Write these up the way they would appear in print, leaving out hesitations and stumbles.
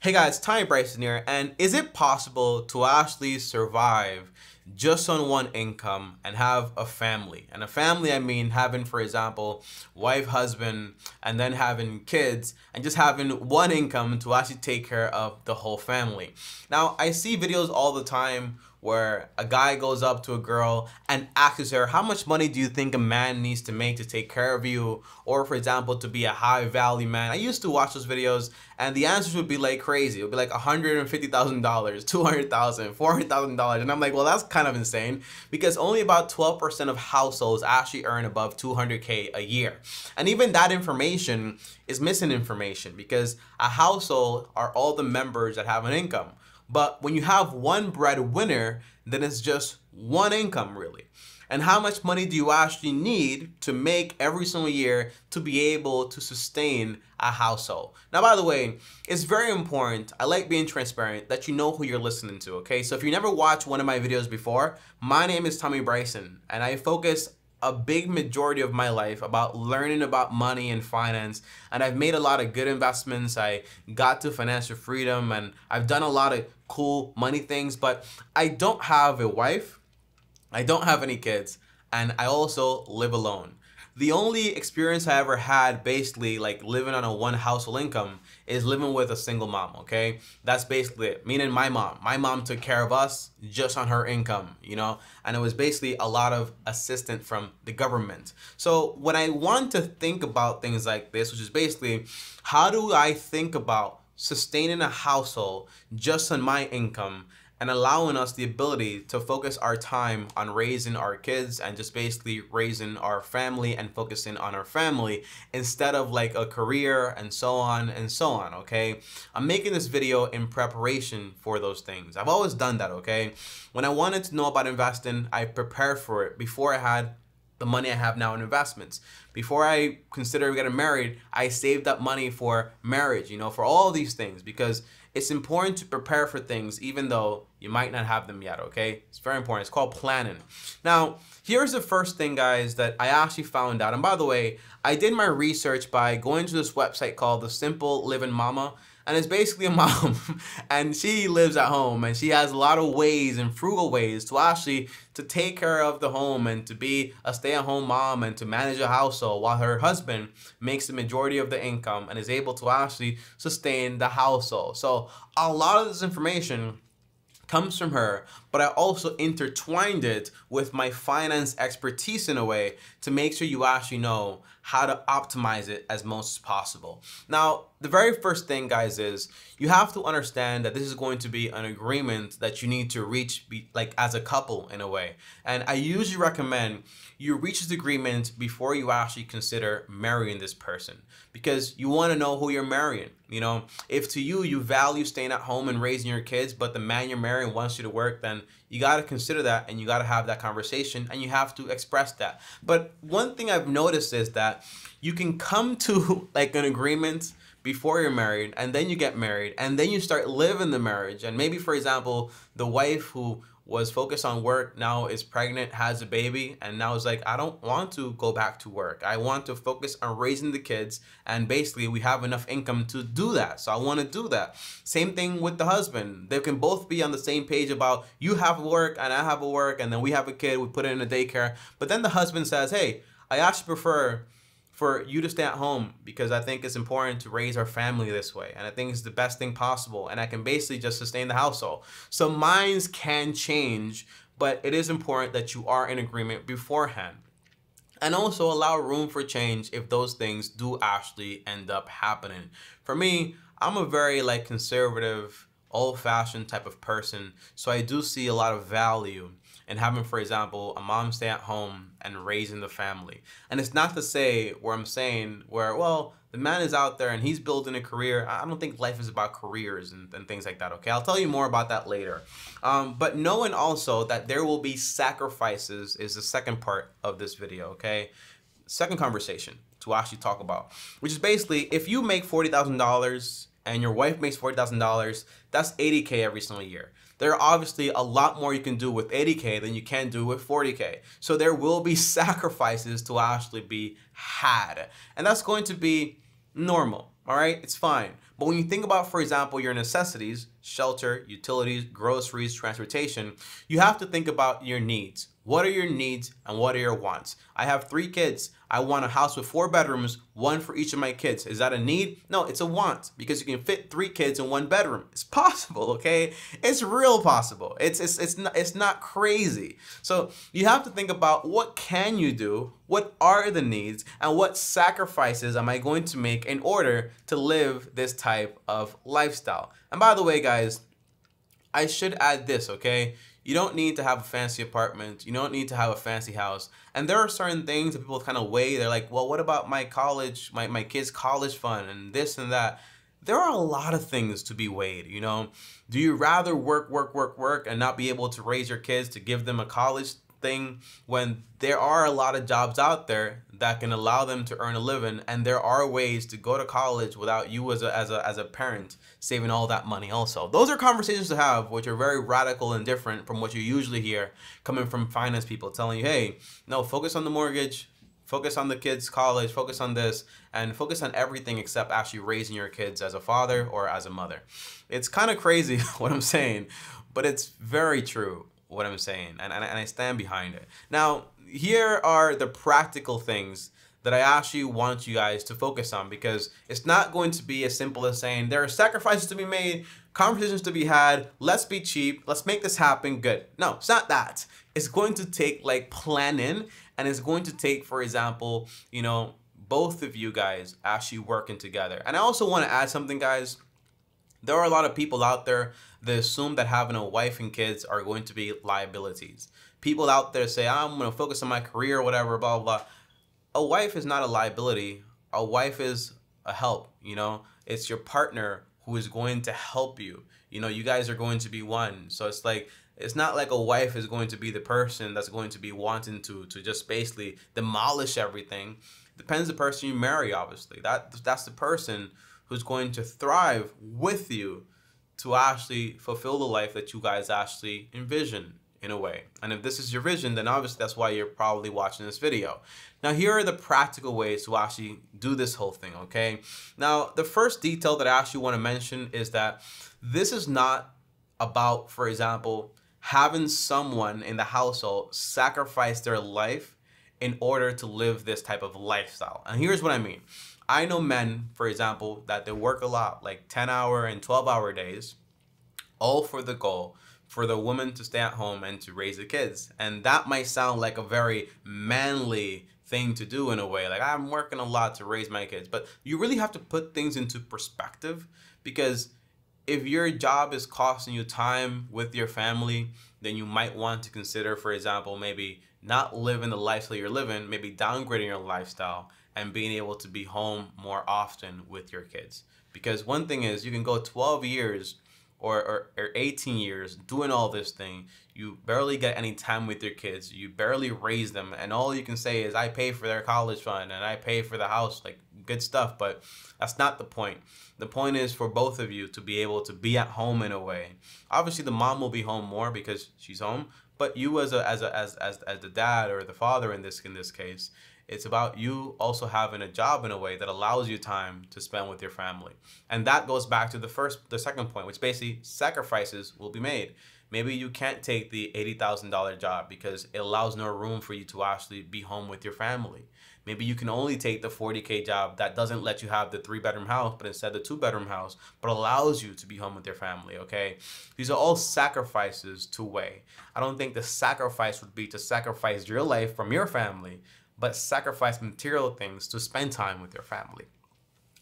Hey guys, TommyBryson here, and is it possible to actually survive just on one income and have a family? And a family, I mean having, for example, wife, husband, and then having kids, and just having one income to actually take care of the whole family. Now, I see videos all the time where a guy goes up to a girl and asks her, how much money do you think a man needs to make to take care of you? Or for example, to be a high value man. I used to watch those videos and the answers would be like crazy. It would be like $150,000, $200,000, $400,000. And I'm like, well, that's kind of insane because only about 12% of households actually earn above 200K a year. And even that information is missing information because a household are all the members that have an income. But when you have one breadwinner, then it's just one income really. And how much money do you actually need to make every single year to be able to sustain a household? Now, by the way, it's very important, I like being transparent, that you know who you're listening to, okay? So if you never watched one of my videos before, my name is TommyBryson, and I focus a big majority of my life about learning about money and finance, and I've made a lot of good investments. I got to financial freedom and I've done a lot of cool money things, but I don't have a wife, I don't have any kids, and I also live alone. The only experience I ever had basically like living on a one household income is living with a single mom, okay? That's basically it. Meaning my mom took care of us just on her income, you know? And it was basically a lot of assistance from the government. So when I want to think about things like this, which is basically how do I think about sustaining a household just on my income and allowing us the ability to focus our time on raising our kids and just basically raising our family and focusing on our family instead of like a career and so on and so on, okay? I'm making this video in preparation for those things. I've always done that, okay? When I wanted to know about investing, I prepared for it before I had the money I have now in investments. Before I consider getting married, I saved up money for marriage, you know, for all these things, because it's important to prepare for things even though you might not have them yet, okay? It's very important. It's called planning. Now, here's the first thing, guys, that I actually found out. And by the way, I did my research by going to this website called The Simple Living Mama. And it's basically a mom and she lives at home and she has a lot of ways and frugal ways to actually to take care of the home and to be a stay-at-home mom and to manage a household while her husband makes the majority of the income and is able to actually sustain the household. So a lot of this information comes from her, but I also intertwined it with my finance expertise in a way to make sure you actually know how to optimize it as most as possible. Now, the very first thing, guys, is you have to understand that this is going to be an agreement that you need to reach like as a couple in a way. And I usually recommend you reach this agreement before you actually consider marrying this person, because you want to know who you're marrying. You know, if to you value staying at home and raising your kids, but the man you're marrying wants you to work, then you got to consider that and you got to have that conversation and you have to express that. But one thing I've noticed is that you can come to like an agreement before you're married, and then you get married, and then you start living the marriage. And maybe, for example, the wife who was focused on work now is pregnant, has a baby, and now is like, I don't want to go back to work. I want to focus on raising the kids, and basically we have enough income to do that. So I want to do that. Same thing with the husband. They can both be on the same page about you have work and I have a work, and then we have a kid, we put it in a daycare. But then the husband says, hey, I actually prefer for you to stay at home because I think it's important to raise our family this way. And I think it's the best thing possible. And I can basically just sustain the household. So minds can change, but it is important that you are in agreement beforehand. And also allow room for change if those things do actually end up happening. For me, I'm a very like conservative, old-fashioned type of person. So I do see a lot of value in having, for example, a mom stay at home and raising the family. And it's not to say where I'm saying where, well, the man is out there and he's building a career. I don't think life is about careers and things like that, okay? I'll tell you more about that later. But knowing also that there will be sacrifices is the second part of this video, okay? Second conversation to actually talk about, which is basically if you make $40,000 and your wife makes $40,000, that's $80K every single year. There are obviously a lot more you can do with $80K than you can do with $40K. So there will be sacrifices to actually be had. And that's going to be normal, all right? It's fine. But when you think about, for example, your necessities, shelter, utilities, groceries, transportation, you have to think about your needs. What are your needs and what are your wants? I have 3 kids. I want a house with 4 bedrooms, one for each of my kids. Is that a need? No, it's a want, because you can fit 3 kids in 1 bedroom. It's possible, okay? It's real possible. It's not crazy. So you have to think about, what can you do? What are the needs, and what sacrifices am I going to make in order to live this type of lifestyle? And by the way, guys, I should add this, okay? You don't need to have a fancy apartment. You don't need to have a fancy house. And there are certain things that people kind of weigh. They're like, well, what about my college, my kids' college fund and this and that? There are a lot of things to be weighed, you know? Do you rather work and not be able to raise your kids to give them a college thing, when there are a lot of jobs out there that can allow them to earn a living, and there are ways to go to college without you as a parent saving all that money also? Those are conversations to have, which are very radical and different from what you usually hear coming from finance people telling you, hey, no, focus on the mortgage, focus on the kids' college, focus on this, and focus on everything except actually raising your kids as a father or as a mother. It's kind of crazy what I'm saying, but it's very true what I'm saying, and I stand behind it. Now, here are the practical things that I actually want you guys to focus on, because it's not going to be as simple as saying there are sacrifices to be made, conversations to be had, let's be cheap, let's make this happen, good. No, it's not that. It's going to take like planning, and it's going to take, for example, you know, both of you guys actually working together. And I also want to add something, guys. There are a lot of people out there that assume that having a wife and kids are going to be liabilities. People out there say, I'm going to focus on my career or whatever, blah, blah, blah. A wife is not a liability. A wife is a help, you know? It's your partner who is going to help you. You know, you guys are going to be one. So it's like, it's not like a wife is going to be the person that's going to be wanting to just basically demolish everything. Depends the person you marry, obviously. That's the person who's going to thrive with you to actually fulfill the life that you guys actually envision in a way. And if this is your vision, then obviously that's why you're probably watching this video. Now, here are the practical ways to actually do this whole thing, okay? Now, the first detail that I actually want to mention is that this is not about, for example, having someone in the household sacrifice their life in order to live this type of lifestyle. And here's what I mean. I know men, for example, that they work a lot, like 10-hour and 12-hour days, all for the goal for the woman to stay at home and to raise the kids. And that might sound like a very manly thing to do in a way, like I'm working a lot to raise my kids. But you really have to put things into perspective, because if your job is costing you time with your family, then you might want to consider, for example, maybe not living the lifestyle you're living, maybe downgrading your lifestyle and being able to be home more often with your kids. Because one thing is, you can go 12 years or 18 years doing all this thing, you barely get any time with your kids, you barely raise them, and all you can say is, I pay for their college fund and I pay for the house, like good stuff, but that's not the point. The point is for both of you to be able to be at home in a way. Obviously the mom will be home more because she's home, but you as the dad or the father in this case, it's about you also having a job in a way that allows you time to spend with your family. And that goes back to the second point, which basically sacrifices will be made. Maybe you can't take the $80,000 job because it allows no room for you to actually be home with your family. Maybe you can only take the $40K job that doesn't let you have the 3-bedroom house, but instead the 2-bedroom house, but allows you to be home with your family, okay? These are all sacrifices to weigh. I don't think the sacrifice would be to sacrifice your life from your family, but sacrifice material things to spend time with your family.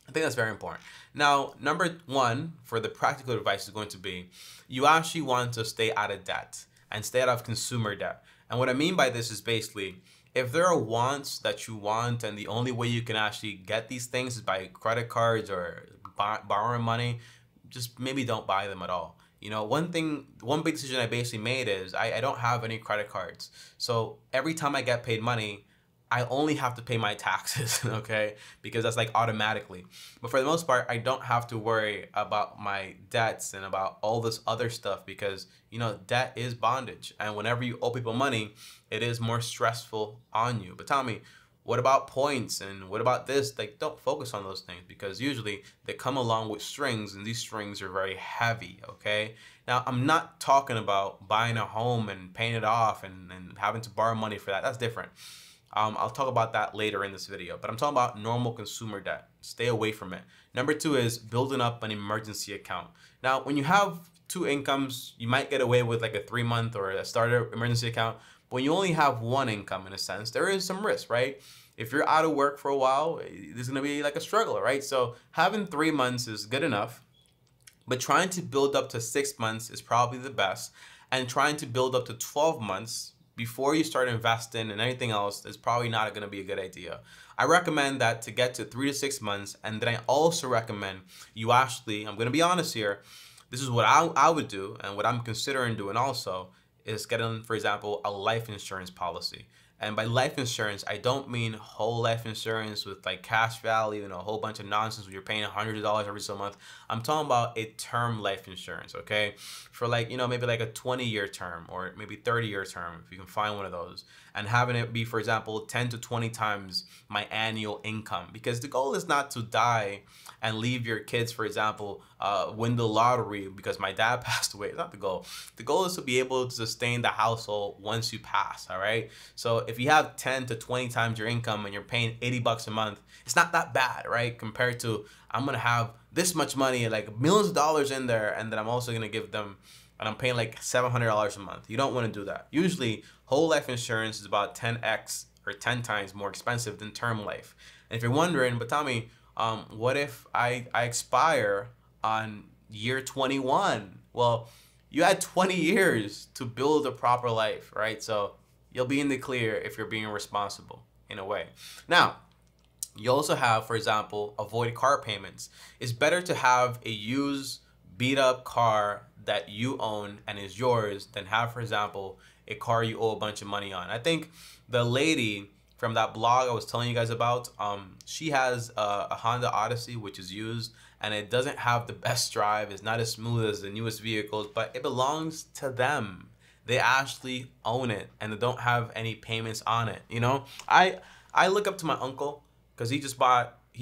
I think that's very important. Now, number one for the practical advice is going to be, you actually want to stay out of debt and stay out of consumer debt. And what I mean by this is basically, if there are wants that you want and the only way you can actually get these things is by credit cards or borrowing money, just maybe don't buy them at all. You know, one big decision I basically made is I don't have any credit cards. So every time I get paid money, I only have to pay my taxes, okay? Because that's like automatically. But for the most part, I don't have to worry about my debts and about all this other stuff because, you know, debt is bondage. And whenever you owe people money, it is more stressful on you. But Tommy, What about points? And what about this? Like, don't focus on those things, because usually they come along with strings, and these strings are very heavy, okay? Now, I'm not talking about buying a home and paying it off and having to borrow money for that. That's different. I'll talk about that later in this video, but I'm talking about normal consumer debt. Stay away from it. Number two is building up an emergency account. Now, when you have two incomes, you might get away with like a 3-month or a starter emergency account. But when you only have one income, in a sense, there is some risk, right? If you're out of work for a while, there's gonna be like a struggle, right? So having 3 months is good enough, but trying to build up to 6 months is probably the best. And trying to build up to 12 months before you start investing and anything else is probably not gonna be a good idea. I recommend that to get to 3 to 6 months. And then I also recommend you actually, I'm gonna be honest here, this is what I would do, and what I'm considering doing also is getting, for example, a life insurance policy. And by life insurance, I don't mean whole life insurance with like cash value and a whole bunch of nonsense where you're paying $100 every single month. I'm talking about a term life insurance, okay? For like, you know, maybe like a 20-year term or maybe 30-year term, if you can find one of those. And having it be, for example, 10 to 20 times my annual income. Because the goal is not to die and leave your kids, for example, win the lottery because my dad passed away. It's not the goal. The goal is to be able to sustain the household once you pass, all right? So if you have 10 to 20 times your income and you're paying $80 a month, it's not that bad, right? Compared to, I'm gonna have this much money, like millions of dollars in there, and then I'm also gonna give them, and I'm paying like $700 a month. You don't wanna do that. Usually, whole life insurance is about 10x or 10 times more expensive than term life. And if you're wondering, but Tommy, what if I expire on year 21? Well, you had 20 years to build a proper life, right? So you'll be in the clear if you're being responsible in a way. Now, you also have, for example, avoid car payments. It's better to have a used, beat up car that you own and is yours than have, for example, a car you owe a bunch of money on. I think the lady from that blog I was telling you guys about, she has a Honda Odyssey, which is used, and it doesn't have the best drive. It's not as smooth as the newest vehicles, but it belongs to them. They actually own it, and they don't have any payments on it. You know, I look up to my uncle because he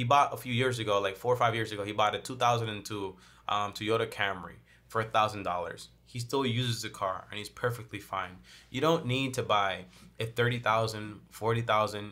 bought a few years ago, like 4 or 5 years ago, he bought a 2002 Toyota Camry for $1,000. He still uses the car and he's perfectly fine. You don't need to buy a $30,000, $40,000,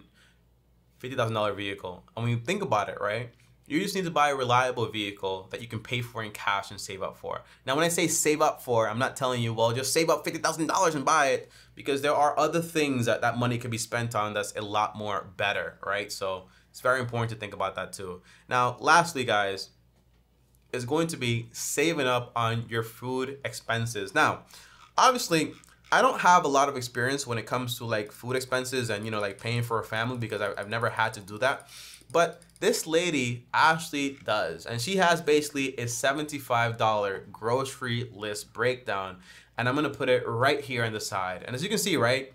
$50,000 vehicle. And when you think about it, right, you just need to buy a reliable vehicle that you can pay for in cash and save up for. Now, when I say save up for, I'm not telling you, well, just save up $50,000 and buy it, because there are other things that that money could be spent on that's a lot more better, right? So it's very important to think about that too. Now, lastly, guys, is going to be saving up on your food expenses. Now, obviously, I don't have a lot of experience when it comes to like food expenses and, you know, like paying for a family, because I've never had to do that. But this lady actually does. And she has basically a $75 grocery list breakdown. And I'm going to put it right here on the side. And as you can see, right,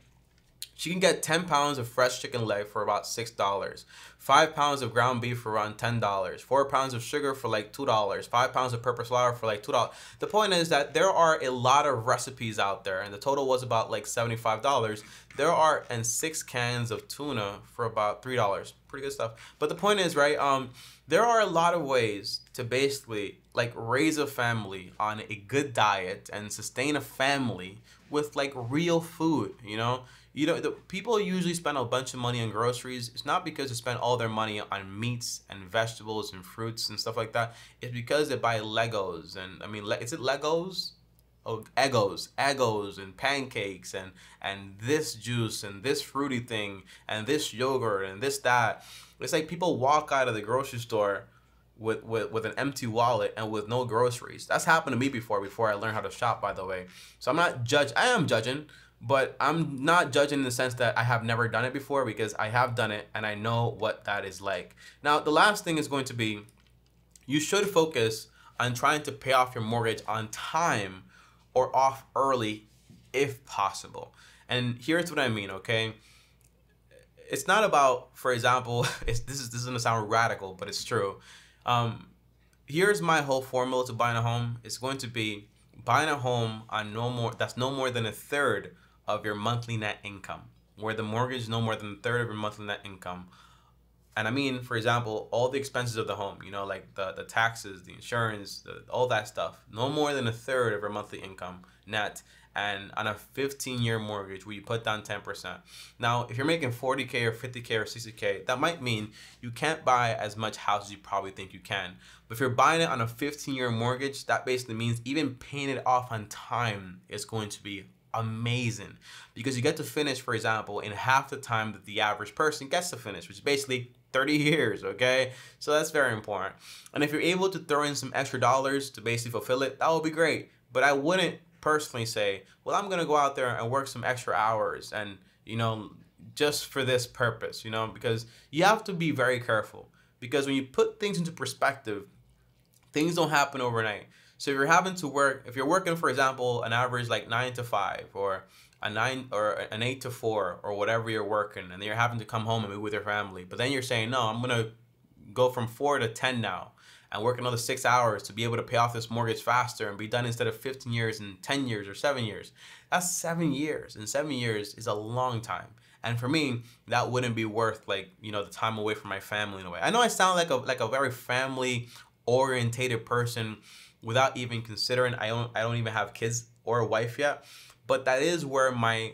she can get 10 pounds of fresh chicken leg for about $6, 5 pounds of ground beef for around $10, 4 pounds of sugar for like $2, 5 pounds of purple flour for like $2. The point is that there are a lot of recipes out there, and the total was about like $75. There are, and 6 cans of tuna for about $3. Pretty good stuff. But the point is, right, there are a lot of ways to basically like raise a family on a good diet and sustain a family with like real food, you know? You know, the people usually spend a bunch of money on groceries. It's not because they spend all their money on meats and vegetables and fruits and stuff like that. It's because they buy Legos, and I mean, is it Legos? Oh, Eggos and pancakes and this juice and this fruity thing and this yogurt and this that. It's like people walk out of the grocery store with an empty wallet and with no groceries. That's happened to me before I learned how to shop, by the way. So I am judging, but I'm not judging in the sense that I have never done it before, because I have done it and I know what that is like. Now, the last thing is going to be, you should focus on trying to pay off your mortgage on time or off early if possible. And here's what I mean, okay? It's not about, for example, this is gonna sound radical, but it's true. Here's my whole formula to buying a home. It's going to be buying a home on no more than a third of your monthly net income. where the mortgage is no more than a third of your monthly net income. And I mean, for example, all the expenses of the home, you know, like the taxes, the insurance, all that stuff, no more than a third of your monthly income net. And on a 15-year mortgage where you put down 10%. Now, if you're making 40K or 50K or 60K, that might mean you can't buy as much house as you probably think you can. But if you're buying it on a 15-year mortgage, that basically means even paying it off on time is going to be amazing, because you get to finish, for example, in half the time that the average person gets to finish, which is basically 30 years, okay? So that's very important. And if you're able to throw in some extra dollars to basically fulfill it, that would be great. But I wouldn't personally say, well, I'm gonna go out there and work some extra hours and, you know, just for this purpose, you know, because you have to be very careful, because when you put things into perspective, things don't happen overnight. So if you're having to work, if you're working, for example, an average like 9 to 5 or an 8 to 4 or whatever you're working, and then you're having to come home and be with your family, but then you're saying, no, I'm gonna go from 4 to 10 now and work another 6 hours to be able to pay off this mortgage faster and be done instead of 15 years in 10 years or 7 years. That's 7 years, and 7 years is a long time. And for me, that wouldn't be worth, like, you know, the time away from my family in a way. I know I sound like a very family orientated person without even considering I don't even have kids or a wife yet, but that is where my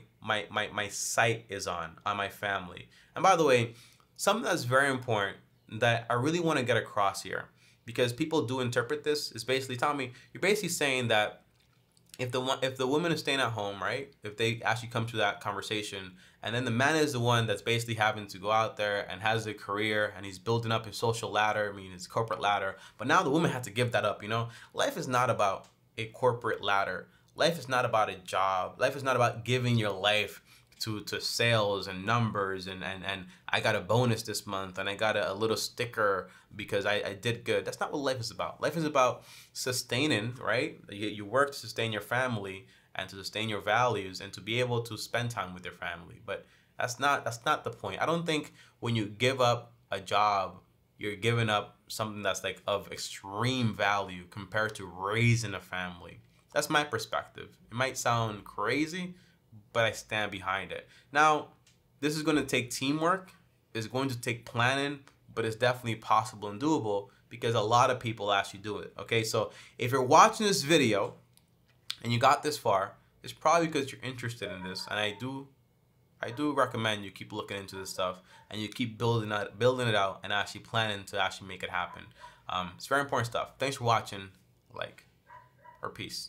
sight is on my family. And by the way, something that's very important that I really want to get across here, because people do interpret this, is basically, Tommy, you're basically saying that if the woman is staying at home, right? If they actually come to that conversation, and then the man is the one that's basically having to go out there and has a career and he's building up his social ladder, I mean his corporate ladder, but now the woman has to give that up, you know? Life is not about a corporate ladder. Life is not about a job. Life is not about giving your life to sales and numbers and I got a bonus this month and I got a little sticker because I did good. That's not what life is about. Life is about sustaining, right? You work to sustain your family and to sustain your values and to be able to spend time with your family. But that's not the point. I don't think when you give up a job, you're giving up something that's like of extreme value compared to raising a family. That's my perspective. It might sound crazy, but I stand behind it. Now, this is going to take teamwork. It's going to take planning, but it's definitely possible and doable because a lot of people actually do it. Okay, so if you're watching this video and you got this far, it's probably because you're interested in this, and I do recommend you keep looking into this stuff and you keep building it out and actually planning to actually make it happen. It's very important stuff. Thanks for watching. Like, or peace.